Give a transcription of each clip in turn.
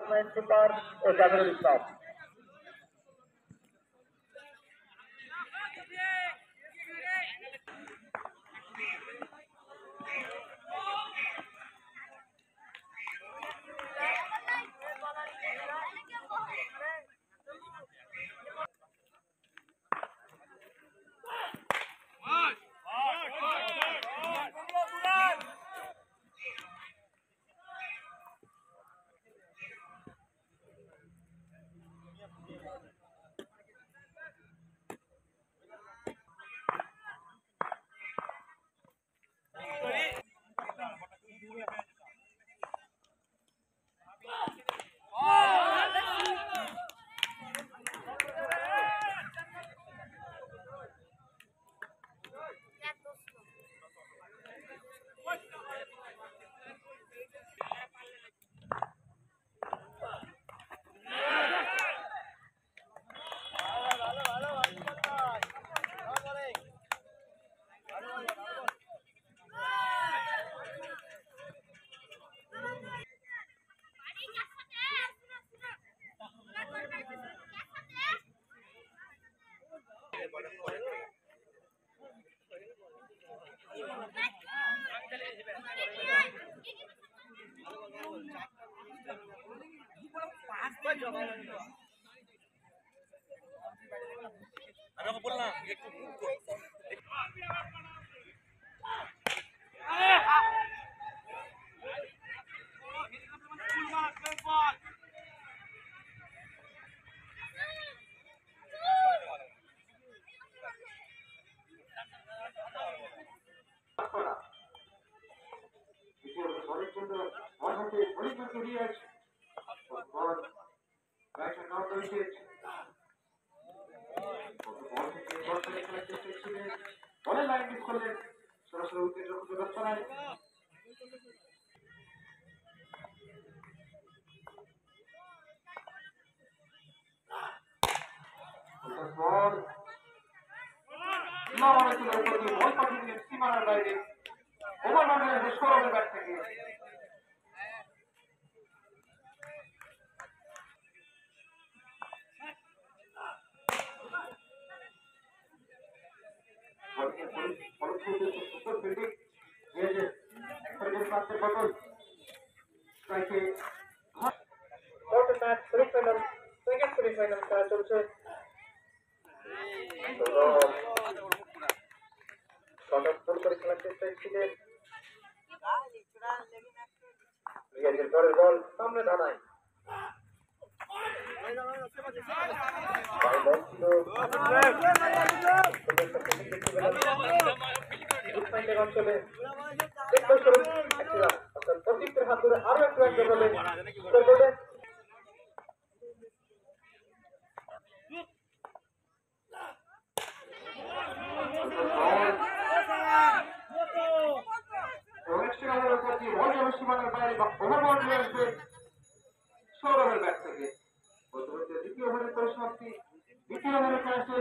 Super ও জামিরুল ইসলাম। আমি বললাম একটু সরাসরি উইকেট রক্ষকের ব্যবস্থায় সীমানার বাইরে ওভার বাউন্ডারি সৌরভের ব্যাট থেকে চলছে খেলার চেষ্টায় ছিলেন পরের বল সামনে দাঁড়ায় অঞ্চলে প্রতীকের হাত ধরে আরো একটু সীমানার বাইরে বা ওভার বাউন্ডারি আসবে সৌরভের ব্যাট থেকে দ্বিতীয় ওভারের পরিসমাপ্তি দ্বিতীয় ওভারের ক্লাসে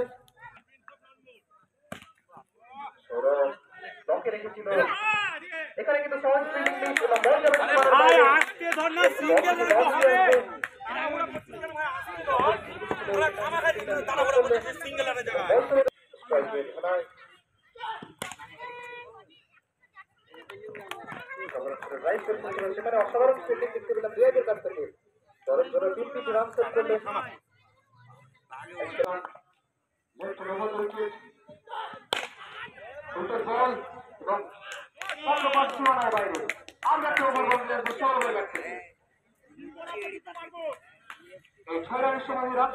সৌরভ লকে রেখেছিল এখানে কিন্তু সহজ ফিল্ডিং সেখানে অসাধারণ ফিল্ডিং দেখতে পেলাম দুয়ের কাছ থেকে দলের জন্য 3টি রান সেট করলেন বল এবং সীমানার বাইরে আমরা একটা ওভার বল দিলেন সৌরভের ব্যাট থেকে এই 6 রানের সময় রান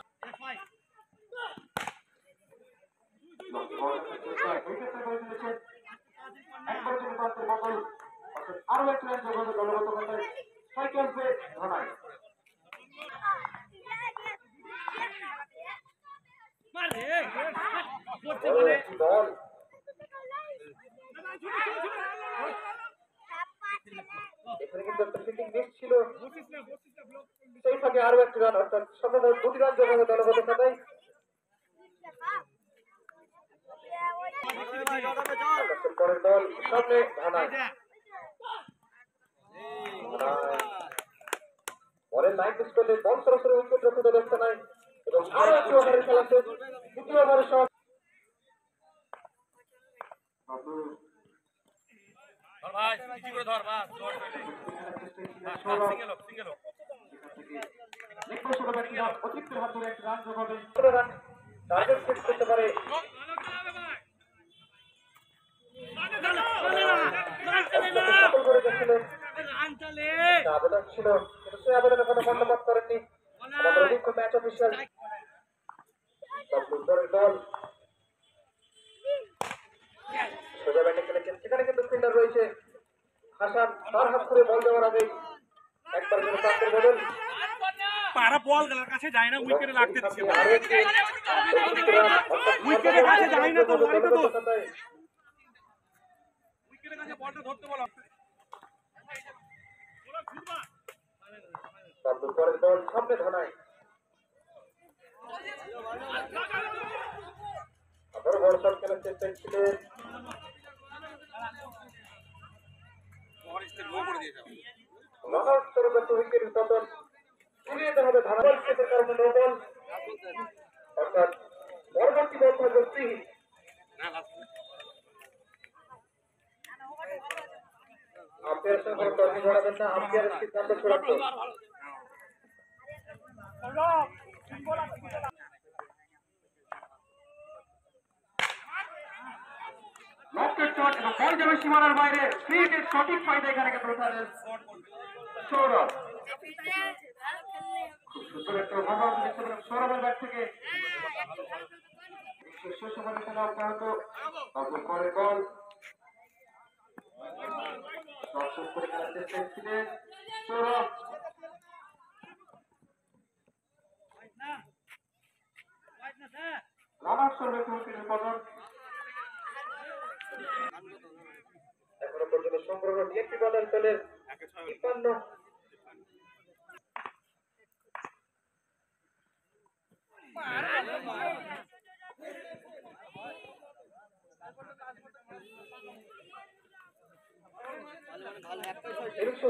একবার যদি পাত্রের বদল আরো একটু রান যোগাযোগ দলগত কথায় সাইকেল পে ধরায় বল এখানে কিন্তু একটা ফিল্ডিং মিস ছিল সেই ফাঁকে আরো একটি রান অর্থাৎ সর্বমোট 2টি রান যোগাযোগ দলগত কথায় পরের বল সামনে ধানায় বলের লাইন মিস করলে বল সরাসরি উইকেট রক্ষিত দেখতে নাই এবং আরো একটি ওভারের খেলা শেষ। দ্বিতীয় ওভারের সব ধর ভাই ইজি করে ধর বাস ধর সিঙ্গেল সিঙ্গেল অতিরিক্ত হাত ধরে একটি রান যোগ হবে। টার্গেট সেট করতে পারে সফল করে গেছিলেন। আবেদন ছিল কিন্তু সে আবেদনে কোনো মন্তব্য করেননি আমাদের অভিজ্ঞ ম্যাচ অফিসিয়াল। দল সোজা ব্যাটিং খেলেছেন, সেখানে কিন্তু ফিল্ডার রয়েছে হাসান, তার হাত করে বল দেওয়ার আগে একবার করে প্রান্তের বদল পারা বল গলার কাছে যায় না উইকেটে লাগতে দিচ্ছে উইকেটের কাছে যায় না তো মারি তো উইকেটের কাছে বলটা ধরতে বলো পরের বল সামনে ধনায় আবার বড় শট খেলার চেষ্টা ছিলেন রান আউট করে উইকেট পতন ফিরিয়ে দেওয়া হবে ধারাবাহিক ক্ষেত্রের কারণে নো বল অর্থাৎ পরবর্তী বল থাকবে ফ্রি। আম্পায়ারের সঙ্গে কোনো তর্ক জড়াবেন না, আম্পায়ারের সিদ্ধান্ত চূড়ান্ত। লকেট শট এবং বল যাবে সীমানার বাইরে, ফ্রি হিটের সঠিক ফায়দা এখানে কিন্তু উঠালেন সৌরভ। খুব সুন্দর একটা ওভার দিচ্ছিলেন সৌরভের ব্যাট থেকে। শেষ ওভারে খেলা অব্যাহত, তারপর পরের বল দর্শক করে খেলার চেষ্টা ছিলেন সৌরভ। রান আউট করবে উইকেটের পতন। এখনো পর্যন্ত সংগ্রহ ডিএপি বলার দলের ৫৩।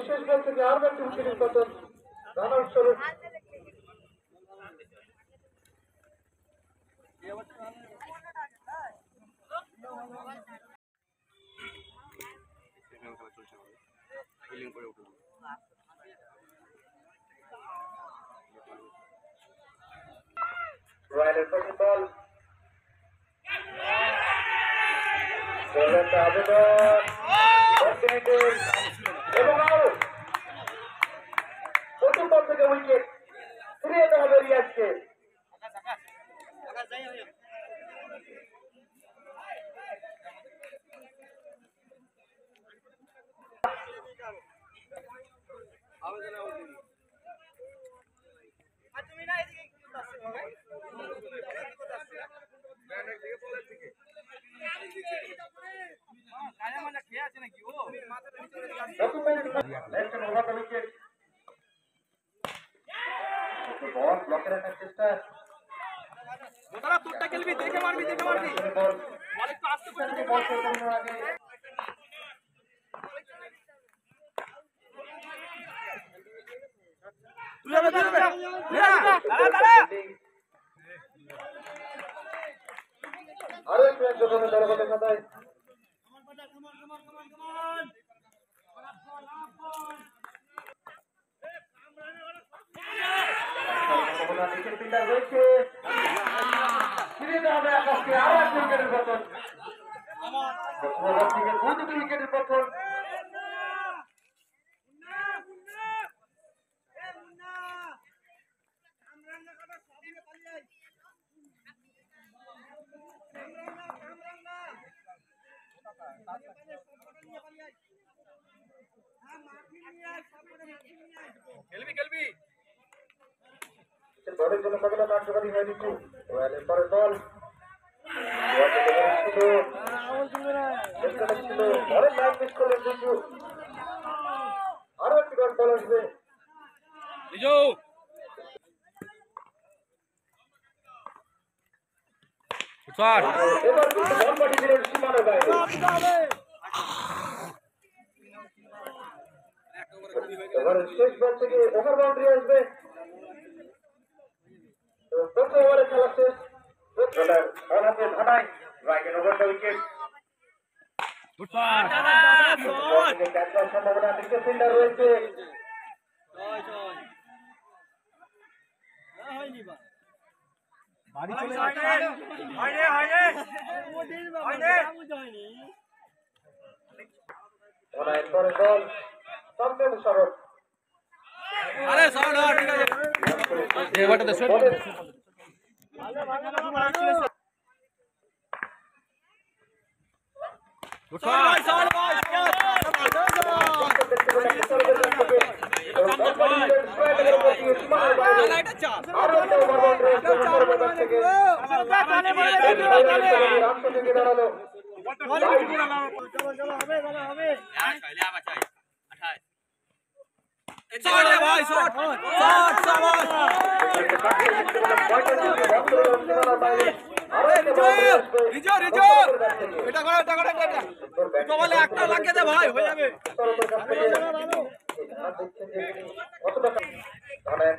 শেষ বল থেকে আরো একটি উইকেটের পতন, রান আউট স্বরূপ। রয়্যালের প্রথম বল আবেদন এবং আউট। প্রথম বল থেকে উইকেট ফিরিয়ে দেওয়া হবে রিয়াজকে। ব্লকের একটা চেষ্টা তোরটা খেলবি দেখে মারবি বল একটু আস্তে করে বল করতে আগে আরো একটু একজন দলগত খাতায় রয়েছে, ফিরে দেওয়া হবে আকাশকে। আরো এক উইকেটের পতন, দুটি উইকেটের পতন। খেলবি দলের জন্য কতটা কার্যকারী হয়নি রয়্যালের পরের বল ছিল দলের লাইন মিস করলেন কিন্তু আরো একটি বল বল আসবে। এবার কিন্তু বল পাঠিয়ে দিলেন সীমানার বাইরে। এবারে শেষ বল থেকে ওভার বাউন্ডারি আসবে এবং প্রথম ওভারে খেলা শেষ অনাথে ধানায় রাইটের ওভারটা উইকেট সম্ভাবনা দ্বিতীয় ফিল্ডার রয়েছে পরে বল সামনে মুশারফ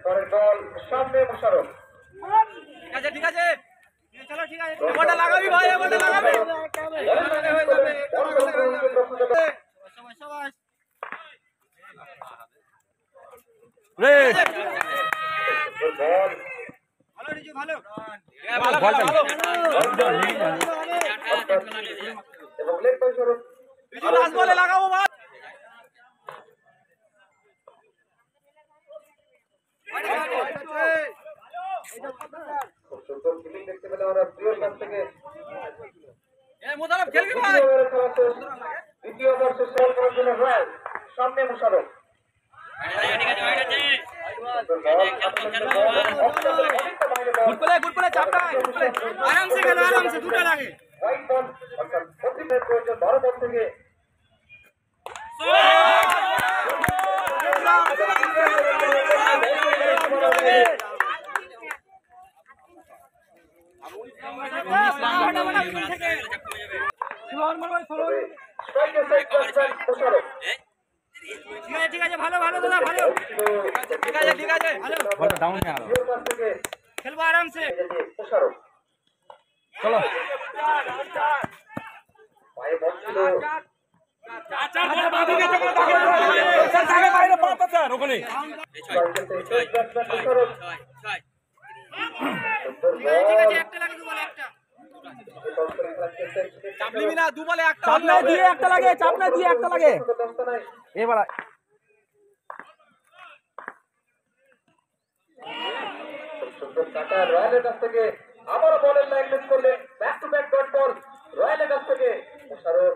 পরের বল সামনে মুশারফ ঠিক আছে এবারটা লাগাবি ভাই এবারটা লাগাবি রে ভালো রিজু ভালো এবং leg by Shroff Riju last বলে লাগাবো ভাই খুব সুন্দর ফিল্ডিং দেখতে পেলাম আমরা প্রিয় কাছ থেকে মোতারাব খেলবি ভাই দ্বিতীয় ওভার শেষ করার জন্য রয়্যাল সামনে মুশারফ গুড প্লে চাপ নাই আরামসে খেলো আরামসে দুটো লাগে হোয়াইট বল অর্থাৎ প্রতিটা প্রয়োজন 12 বল থেকে ঠিক আছে ভালো ভালো দাদা ভালো ঠিক আছে ভালো ডাউন খেলবো আরামসে চলো পায়ে বল ছিল চাপ নিবি না দু বলে একটা চাপ না দিয়ে একটা লাগে চাপ না দিয়ে একটা লাগে এবার সুন্দর কাটা রয়্যালের কাছ থেকে আবারও বলের লাইন মিস করলেন back to back dot ball রয়্যালের কাছ থেকে মুশারফ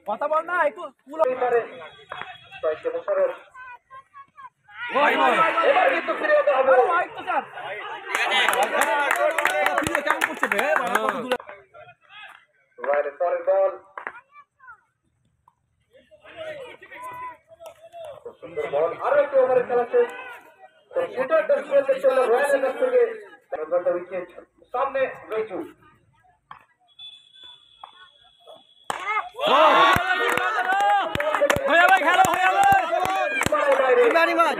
কথা বল না একটু কুল পারে স্ট্রাইকে মুশারফ এবার কিন্তু ফিরে যেতে হবে হোয়াইট তো চাপ ঠিক আছে কেমন করছে বে কত দূরে রয়্যালের পরের বল সুন্দর বল আরো একটু ওভারে খেলা শেষ সেটা দর্শক দেখতে হলো রয়্যালের কাছ থেকে উইকেট সামনে রেজু হয়ে ভাই খেলো হয়ে ভাই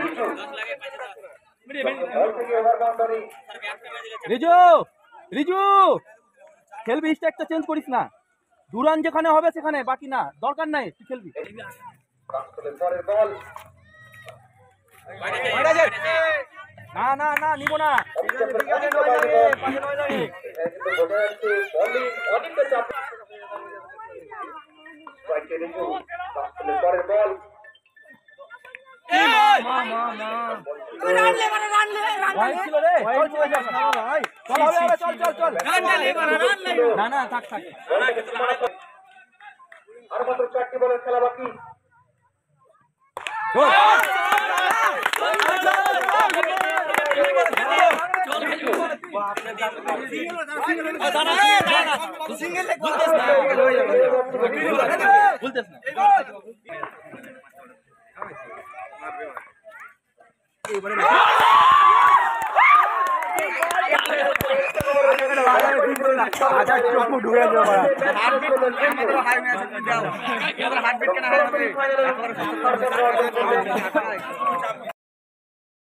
রিজু রিজু খেলবি স্ট্যাকটা চেঞ্জ করিস না দুরান যেখানে হবে সেখানে বাকি না দরকার নাই তুই খেলবি না না না নিব না পরের বল না না থাক থাক আর মাত্র 4টি বলের খেলা বাকি